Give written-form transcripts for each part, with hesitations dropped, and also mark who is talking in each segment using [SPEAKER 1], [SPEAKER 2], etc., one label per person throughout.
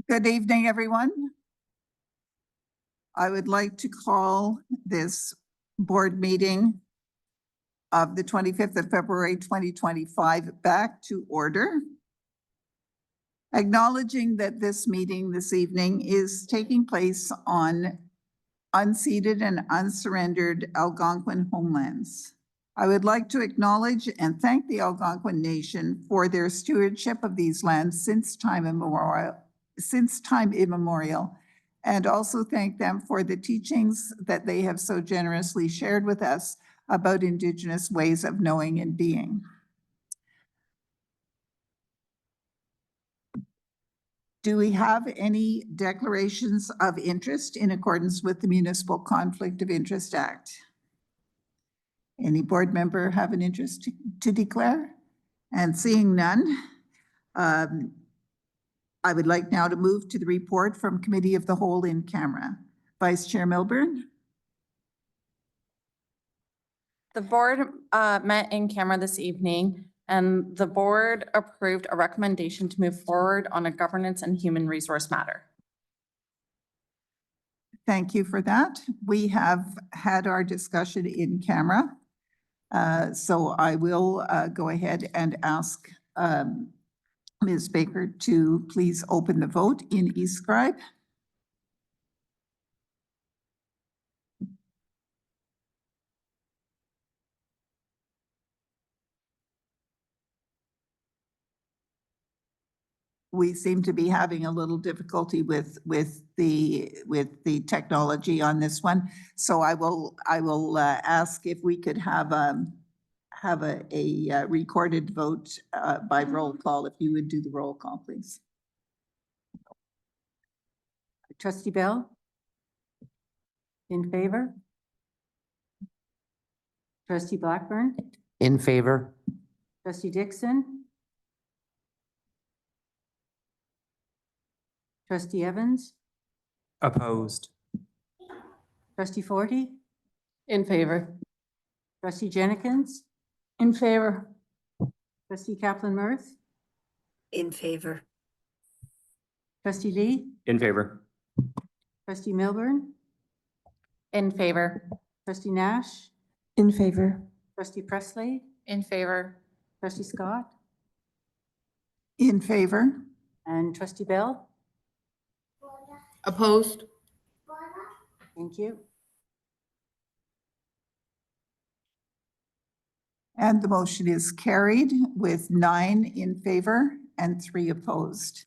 [SPEAKER 1] Good evening, everyone. I would like to call this board meeting of the 25th of February, 2025 back to order. Acknowledging that this meeting this evening is taking place on unceded and unsurrendered Algonquin homelands. I would like to acknowledge and thank the Algonquin Nation for their stewardship of these lands since time immemorial, and also thank them for the teachings that they have so generously shared with us about Indigenous ways of knowing and being. Do we have any declarations of interest in accordance with the Municipal Conflict of Interest Act? Any board member have an interest to declare? And seeing none, I would like now to move to the report from Committee of the Whole in camera. Vice Chair Milburn.
[SPEAKER 2] The board met in camera this evening, and the board approved a recommendation to move forward on a governance and human resource matter.
[SPEAKER 1] Thank you for that. We have had our discussion in camera. So I will go ahead and ask Ms. Baker to please open the vote in eScribe. We seem to be having a little difficulty with the technology on this one. So I will ask if we could have a recorded vote by roll call. If you would do the roll call, please.
[SPEAKER 3] Trustee Bell? In favor? Trustee Blackburn?
[SPEAKER 4] In favor.
[SPEAKER 3] Trustee Dixon? Trustee Evans?
[SPEAKER 4] Opposed.
[SPEAKER 3] Trustee Forty?
[SPEAKER 2] In favor.
[SPEAKER 3] Trustee Jennings?
[SPEAKER 2] In favor.
[SPEAKER 3] Trustee Kaplan-Murth?
[SPEAKER 5] In favor.
[SPEAKER 3] Trustee Lee?
[SPEAKER 4] In favor.
[SPEAKER 3] Trustee Milburn?
[SPEAKER 2] In favor.
[SPEAKER 3] Trustee Nash?
[SPEAKER 5] In favor.
[SPEAKER 3] Trustee Presley?
[SPEAKER 2] In favor.
[SPEAKER 3] Trustee Scott?
[SPEAKER 1] In favor.
[SPEAKER 3] And Trustee Bell?
[SPEAKER 2] Opposed.
[SPEAKER 3] Thank you.
[SPEAKER 1] And the motion is carried with 9 in favor and 3 opposed.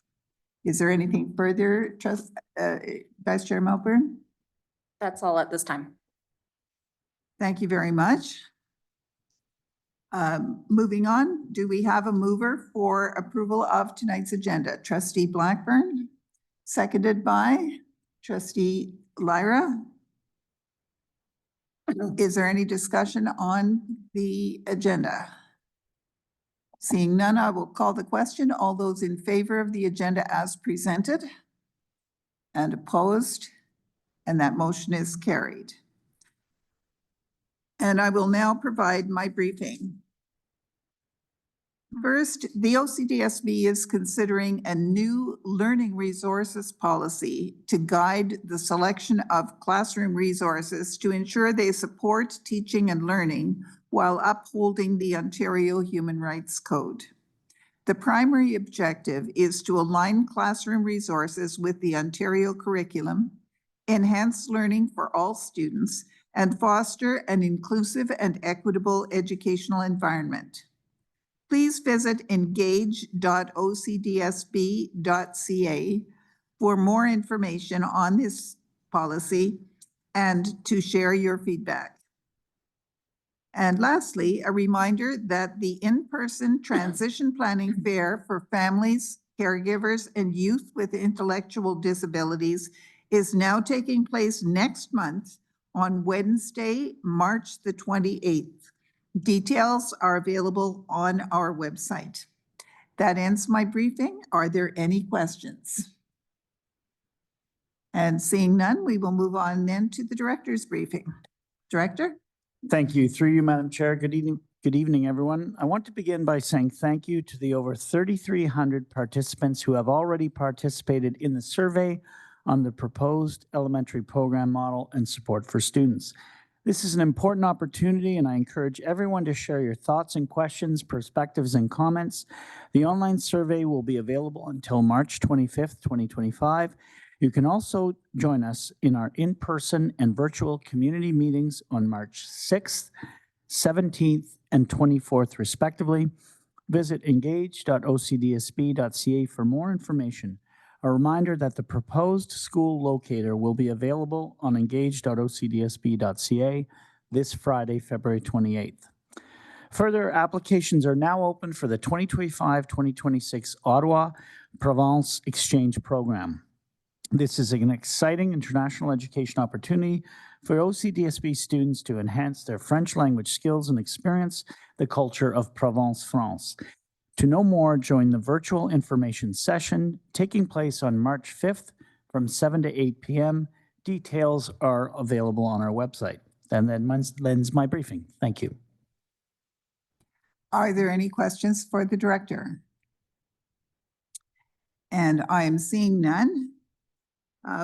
[SPEAKER 1] Is there anything further, Vice Chair Milburn?
[SPEAKER 2] That's all at this time.
[SPEAKER 1] Thank you very much. Moving on, do we have a mover for approval of tonight's agenda? Trustee Blackburn, seconded by Trustee Lyra. Is there any discussion on the agenda? Seeing none, I will call the question. All those in favor of the agenda as presented and opposed, and that motion is carried. And I will now provide my briefing. First, the OCDSB is considering a new learning resources policy to guide the selection of classroom resources to ensure they support teaching and learning while upholding the Ontario Human Rights Code. The primary objective is to align classroom resources with the Ontario curriculum, enhance learning for all students, and foster an inclusive and equitable educational environment. Please visit engage.ocdsb.ca for more information on this policy and to share your feedback. And lastly, a reminder that the in-person transition planning fair for families, caregivers, and youth with intellectual disabilities is now taking place next month on Wednesday, March the 28th. Details are available on our website. That ends my briefing. Are there any questions? And seeing none, we will move on then to the director's briefing. Director?
[SPEAKER 6] Thank you. Through you, Madam Chair. Good evening, Good evening, everyone. I want to begin by saying thank you to the over 3,300 participants who have already participated in the survey on the proposed elementary program model and support for students. This is an important opportunity, and I encourage everyone to share your thoughts and questions, perspectives, and comments. The online survey will be available until March 25th, 2025. You can also join us in our in-person and virtual community meetings on March 6th, 17th, and 24th, respectively. Visit engage.ocdsb.ca for more information. A reminder that the proposed school locator will be available on engage.ocdsb.ca this Friday, February 28th. Further, applications are now open for the 2025-2026 Ottawa-Provence Exchange Program. This is an exciting international education opportunity for OCDSB students to enhance their French language skills and experience the culture of Provence, France. To know more, join the virtual information session taking place on March 5th from 7 to 8 p.m. Details are available on our website. And that ends my briefing. Thank you.
[SPEAKER 1] Are there any questions for the director? And I am seeing none.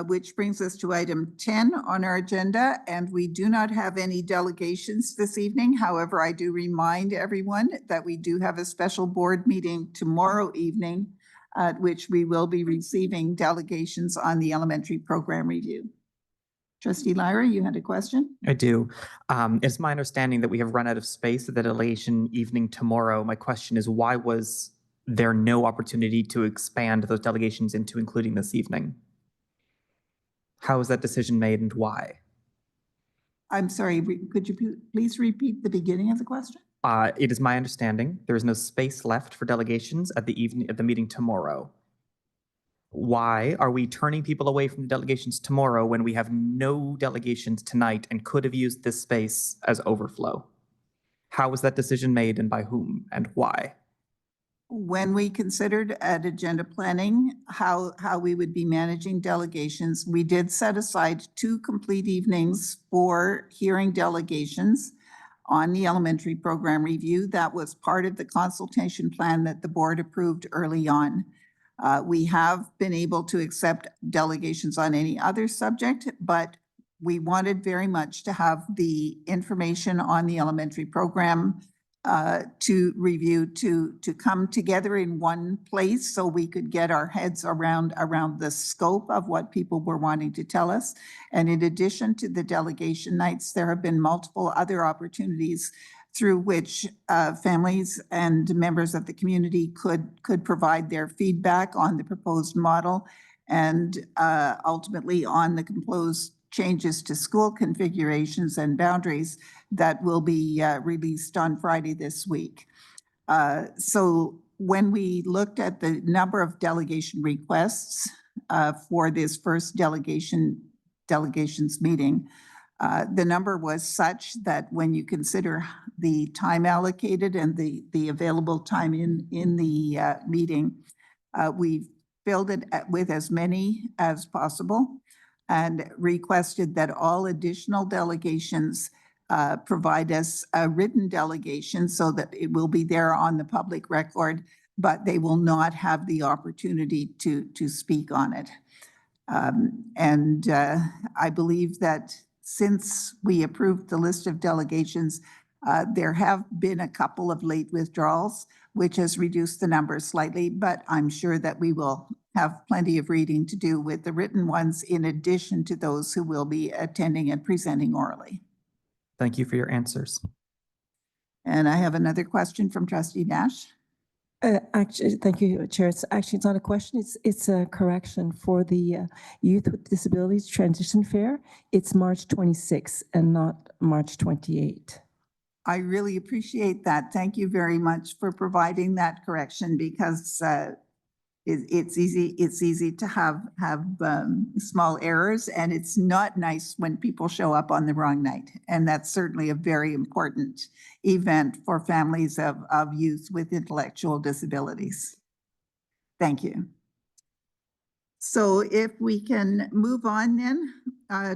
[SPEAKER 1] Which brings us to item 10 on our agenda, and we do not have any delegations this evening. However, I do remind everyone that we do have a special board meeting tomorrow evening, at which we will be receiving delegations on the elementary program review. Trustee Lyra, you had a question?
[SPEAKER 4] I do. It's my understanding that we have run out of space at the delegation evening tomorrow. My question is, why was there no opportunity to expand those delegations into including this evening? How was that decision made and why?
[SPEAKER 1] I'm sorry, could you please repeat the beginning of the question?
[SPEAKER 4] It is my understanding there is no space left for delegations at the meeting tomorrow. Why are we turning people away from the delegations tomorrow when we have no delegations tonight and could have used this space as overflow? How was that decision made and by whom and why?
[SPEAKER 1] When we considered at agenda planning how we would be managing delegations, we did set aside 2 complete evenings for hearing delegations on the elementary program review. That was part of the consultation plan that the board approved early on. We have been able to accept delegations on any other subject, but we wanted very much to have the information on the elementary program to review, to come together in one place so we could get our heads around the scope of what people were wanting to tell us. And in addition to the delegation nights, there have been multiple other opportunities through which families and members of the community could provide their feedback on the proposed model and ultimately on the proposed changes to school configurations and boundaries that will be released on Friday this week. So when we looked at the number of delegation requests for this first delegations meeting, the number was such that when you consider the time allocated and the available time in the meeting, we filled it with as many as possible and requested that all additional delegations provide us a written delegation so that it will be there on the public record, but they will not have the opportunity to speak on it. I believe that since we approved the list of delegations, there have been a couple of late withdrawals, which has reduced the number slightly, but I'm sure that we will have plenty of reading to do with the written ones in addition to those who will be attending and presenting orally.
[SPEAKER 4] Thank you for your answers.
[SPEAKER 1] And I have another question from Trustee Nash.
[SPEAKER 5] Actually, thank you, Chair. It's not a question. It's a correction for the Youth with Disabilities Transition Fair. It's March 26th and not March 28th.
[SPEAKER 1] I really appreciate that. Thank you very much for providing that correction because it's easy to have small errors, and it's not nice when people show up on the wrong night. And that's certainly a very important event for families of youth with intellectual disabilities. Thank you. So if we can move on then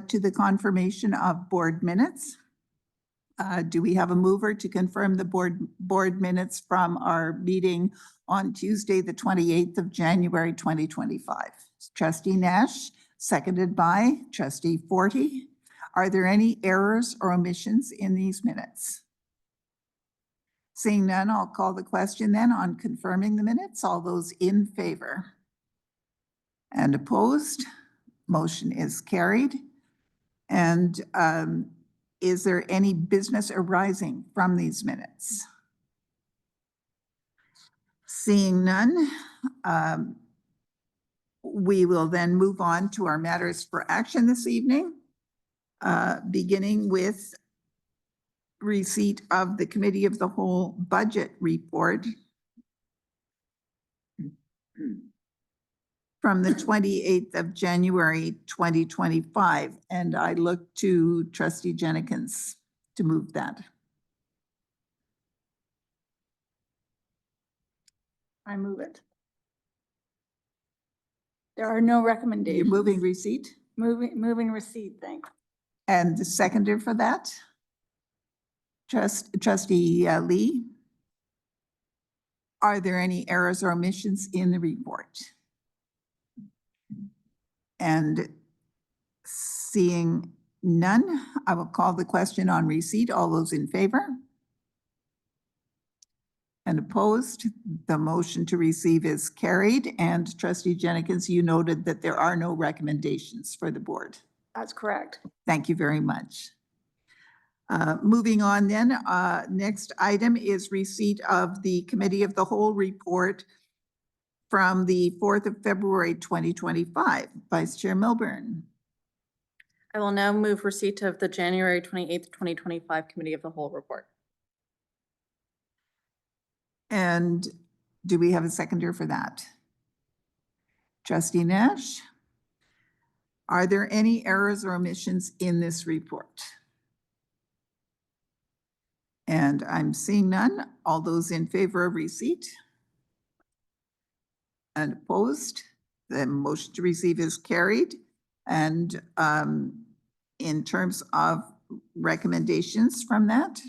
[SPEAKER 1] to the confirmation of board minutes. Do we have a mover to confirm the board minutes from our meeting on Tuesday, the 28th of January, 2025? Trustee Nash, seconded by Trustee Forty. Are there any errors or omissions in these minutes? Seeing none, I'll call the question then on confirming the minutes. All those in favor? And opposed? Motion is carried. And is there any business arising from these minutes? Seeing none, we will then move on to our matters for action this evening, beginning with receipt of the Committee of the Whole Budget Report from the 28th of January, 2025. And I look to Trustee Jenkins to move that.
[SPEAKER 2] I move it. There are no
[SPEAKER 1] You're
[SPEAKER 2] recommendations.
[SPEAKER 1] moving receipt?
[SPEAKER 2] Moving receipt, thanks.
[SPEAKER 1] And the seconder for that? Trustee Lee? Are there any errors or omissions in the report? And seeing none, I will call the question on receipt. All those in favor? And opposed? The motion to receive is carried. And Trustee Jenkins, you noted that there are no recommendations for the board.
[SPEAKER 2] That's correct.
[SPEAKER 1] Thank you very much. Moving on then, next item is receipt of the Committee of the Whole report from the 4th of February, 2025. Vice Chair Milburn.
[SPEAKER 2] I will now move receipt of the January 28th, 2025 Committee of the Whole report.
[SPEAKER 1] And do we have a seconder for that? Trustee Nash? Are there any errors or omissions in this report? And I'm seeing none. All those in favor of receipt? And opposed? The motion to receive is carried. And in terms of recommendations from that,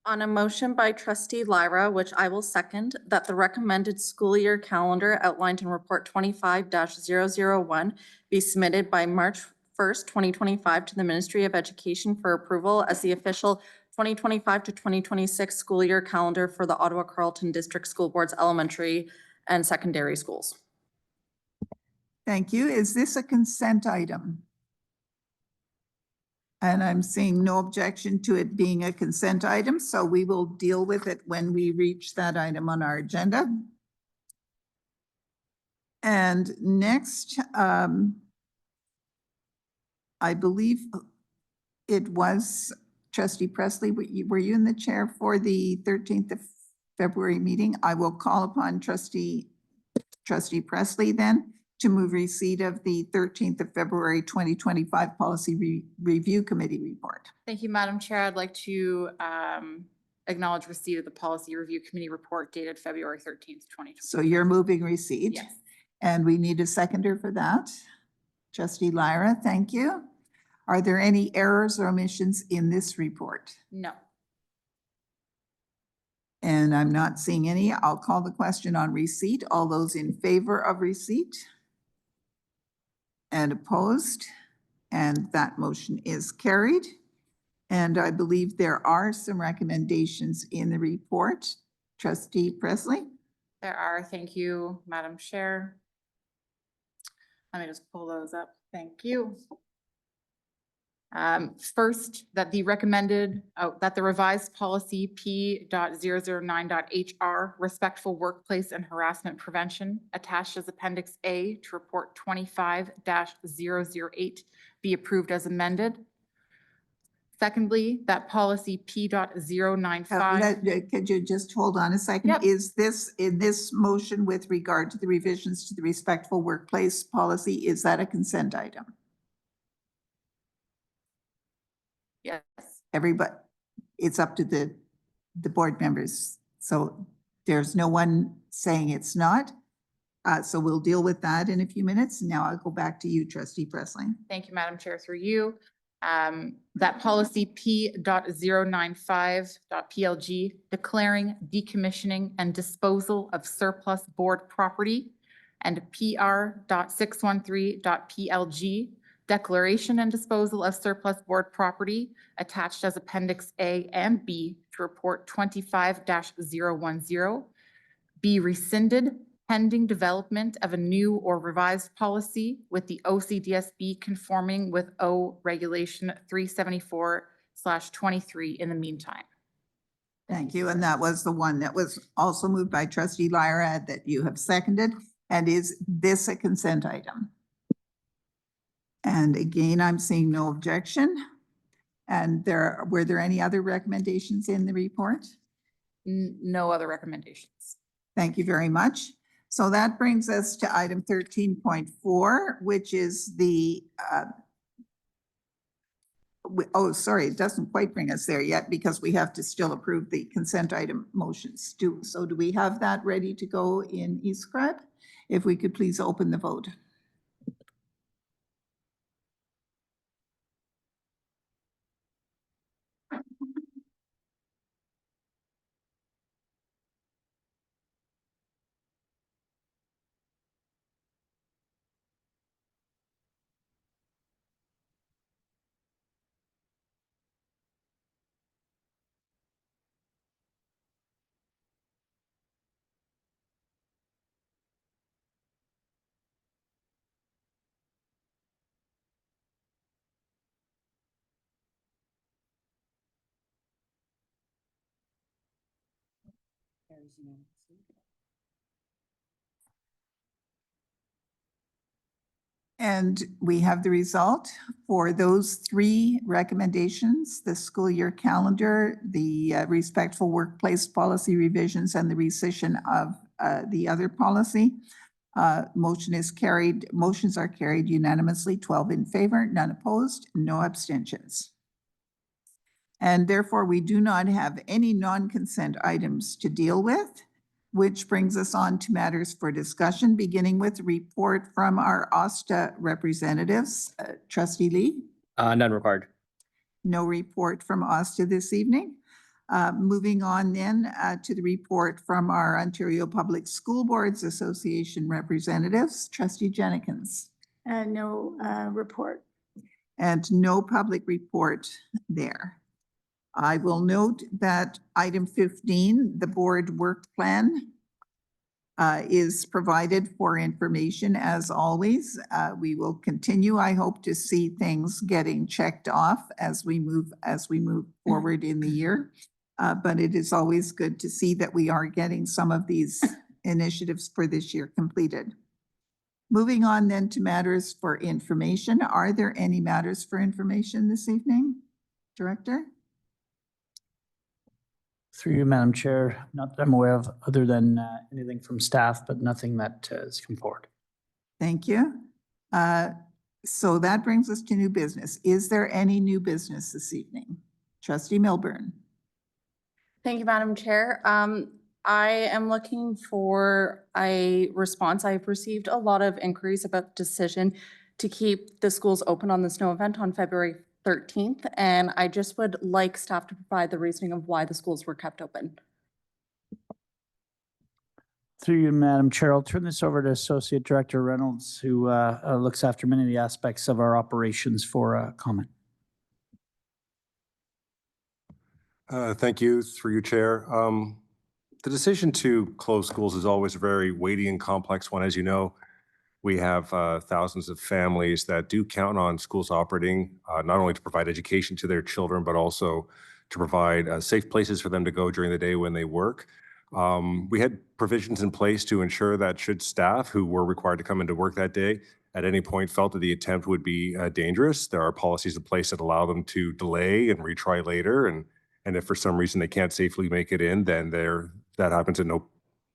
[SPEAKER 2] On a motion by Trustee Lyra, which I will second, that the recommended school year calendar outlined in Report 25-001 be submitted by March 1st, 2025 to the Ministry of Education for approval as the official 2025 to 2026 school year calendar for the Ottawa-Carleton District School Board's elementary and secondary schools.
[SPEAKER 1] thank you. Is this a consent item? And I'm seeing no objection to it being a consent item, so we will deal with it when we reach that item on our agenda. And next, I believe it was Trustee Presley. Were you in the chair for the 13th of February meeting? I will call upon Trustee Presley then to move receipt of the 13th of February 2025 Policy Review Committee report.
[SPEAKER 7] Thank you, Madam Chair. I'd like to acknowledge receipt of the Policy Review Committee report dated February 13th, 2020.
[SPEAKER 1] So you're moving receipt?
[SPEAKER 7] Yes.
[SPEAKER 1] And we need a seconder for that. Trustee Lyra, thank you. Are there any errors or omissions in this report?
[SPEAKER 7] No.
[SPEAKER 1] And I'm not seeing any. I'll call the question on receipt. All those in favor of receipt? And opposed? And that motion is carried. And I believe there are some recommendations in the report. Trustee Presley?
[SPEAKER 7] There are. Thank you, Madam Chair. Let me just pull those up. Thank you. First, that the revised policy P.009.HR, respectful workplace and harassment prevention, attached as Appendix A to Report 25-008 be approved as amended. Secondly, that policy P.095.
[SPEAKER 1] Could you just hold on a second?
[SPEAKER 7] Yep.
[SPEAKER 1] Is this, in this motion with regard to the revisions to the respectful workplace policy, is that a consent item?
[SPEAKER 7] Yes.
[SPEAKER 1] Everybody, it's up to the board members. So there's no one saying it's not. So we'll deal with that in a few minutes. Now I'll go back to you, Trustee Presley.
[SPEAKER 7] Thank you, Madam Chair, through you. That policy P.095.PLG, declaring, decommissioning, and disposal of surplus board property, and PR.613.PLG, declaration and disposal of surplus board property, attached as Appendix A and B to Report 25-010, be rescinded pending development of a new or revised policy with the OCDSB conforming with O Regulation 374/23 in the meantime.
[SPEAKER 1] Thank you. And that was the one that was also moved by trustee Lyra that you have seconded. And is this a consent item? And again, I'm seeing no objection. And were there any other recommendations in the report?
[SPEAKER 7] No other recommendations.
[SPEAKER 1] Thank you very much. So that brings us to item 13.4, which is the, oh, sorry, it doesn't quite bring us there yet because we have to still approve the consent item motions. So do we have that ready to go in eScribe? If we could please open the vote. And we have the result for those three recommendations: the school year calendar, the respectful workplace policy revisions, and the rescission of the other policy. Motions are carried unanimously, 12 in favor, none opposed, no abstentions. And therefore, we do not have any non-consent items to deal with, which brings us on to matters for discussion, beginning with report from our OSTA representatives. Trustee Lee?
[SPEAKER 8] None required.
[SPEAKER 1] No report from OSTA this evening. Moving on then to the report from our Ontario Public School Boards Association representatives. Trustee Jennings?
[SPEAKER 9] No report.
[SPEAKER 1] And no public report there. I will note that item 15, the board work plan, is provided for information as always. We will continue, I hope, to see things getting checked off as we move forward in the year. But it is always good to see that we are getting some of these initiatives for this year completed. Moving on then to matters for information. Are there any matters for information this evening, Director?
[SPEAKER 6] Through you, Madam Chair, not that I'm aware of, other than anything from staff, but nothing that has come forward.
[SPEAKER 1] Thank you. So that brings us to new business. Is there any new business this evening? Trustee Milburn.
[SPEAKER 2] Thank you, Madam Chair. I am looking for a response. I've received a lot of inquiries about the decision to keep the schools open on the snow event on February 13th, and I just would like staff to provide the reasoning of why the schools were kept open.
[SPEAKER 6] Through you, Madam Chair, I'll turn this over to Associate Director Reynolds, who looks after many of the aspects of our operations for a comment.
[SPEAKER 10] Thank you, through you, Chair. The decision to close schools is always a very weighty and complex one. As you know, we have thousands of families that do count on schools operating, not only to provide education to their children, but also to provide safe places for them to go during the day when they work. We had provisions in place to ensure that should staff who were required to come into work that day at any point felt that the attempt would be dangerous, there are policies in place that allow them to delay and retry later. And if for some reason they can't safely make it in, then that happens and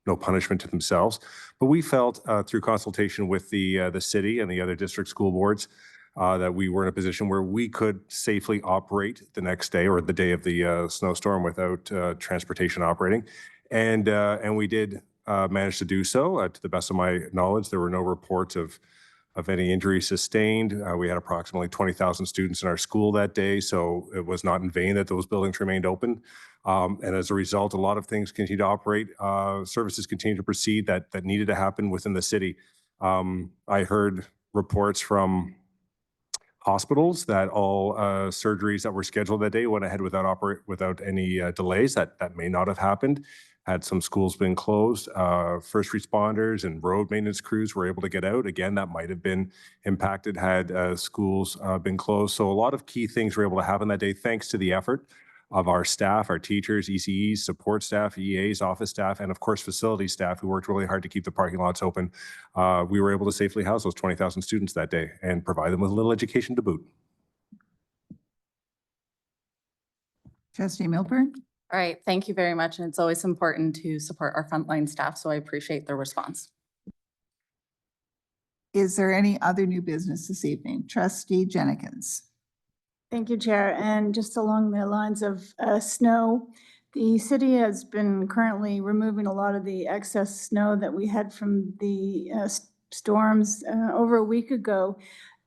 [SPEAKER 10] no punishment to themselves. But we felt through consultation with the city and the other district school boards that we were in a position where we could safely operate the next day or the day of the snowstorm without transportation operating. And we did manage to do so. To the best of my knowledge, there were no reports of of any injury sustained. We had approximately 20,000 students in our school that day, so it was not in vain that those buildings remained open. And as a result, a lot of things continue to operate. Services continue to proceed that needed to happen within the city. I heard reports from hospitals that all surgeries that were scheduled that day went ahead without any delays. That may not have happened had some schools been closed. First responders and road maintenance crews were able to get out. Again, that might have been impacted had schools been closed. So a lot of key things were able to happen that day thanks to the effort of our staff, our teachers, ECEs, support staff, EAs, office staff, and of course facility staff who worked really hard to keep the parking lots open. We were able to safely house those 20,000 students that day and provide them with a little education to boot.
[SPEAKER 1] Trustee Milburn?
[SPEAKER 2] All right, thank you very much. And it's always important to support our frontline staff, so I appreciate their response.
[SPEAKER 1] Is there any other new business this evening? Trustee Jennings.
[SPEAKER 9] Thank you, Chair. And just along the lines of snow, the city has been currently removing a lot of the excess snow that we had from the storms over a week ago.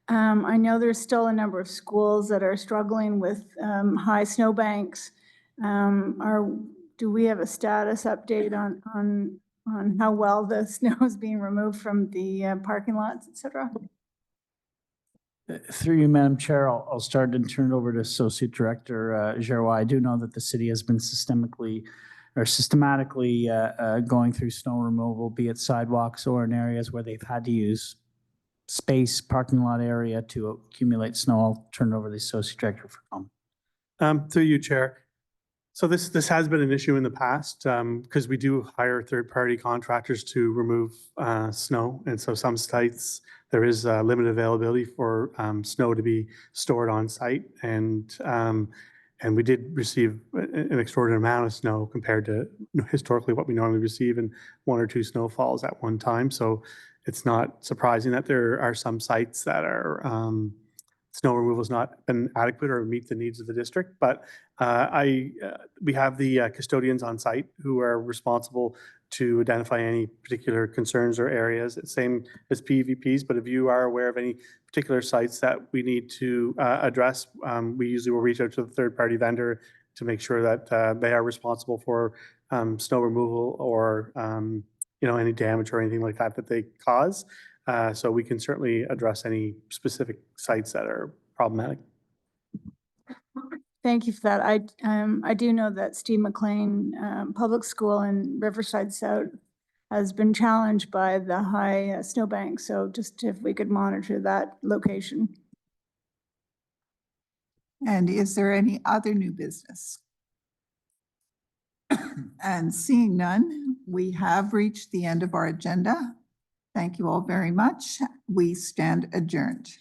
[SPEAKER 9] I know there's still a number of schools that are struggling with high snowbanks. Do we have a status update on how well the snow is being removed from the parking lots, et cetera?
[SPEAKER 6] Through you, Madam Chair, I'll start and turn it over to Associate Director Giroux. I do know that the city has been systematically going through snow removal, be it sidewalks or in areas where they've had to use space, parking lot area to accumulate snow. I'll turn it over to the Associate Director for comment.
[SPEAKER 8] Through you, Chair. So this has been an issue in the past because we do hire third-party contractors to remove snow. And so some sites, there is limited availability for snow to be stored on site. And we did receive an extraordinary amount of snow compared to historically what we normally receive in 1 or 2 snowfalls at one time. So it's not surprising that there are some sites that are snow removal has not been adequate or meet the needs of the district. But we have the custodians on site who are responsible to identify any particular concerns or areas, same as PVPs. But if you are aware of any particular sites that we need to address, we usually will reach out to the third-party vendor to make sure that they are responsible for snow removal or any damage or anything like that that they cause. So we can certainly address any specific sites that are problematic.
[SPEAKER 9] Thank you for that. I do know that Steve McLean Public School in Riverside South has been challenged by the high snowbank. So just if we could monitor that location.
[SPEAKER 1] And is there any other new business? And seeing none, we have reached the end of our agenda. Thank you all very much. We stand adjourned.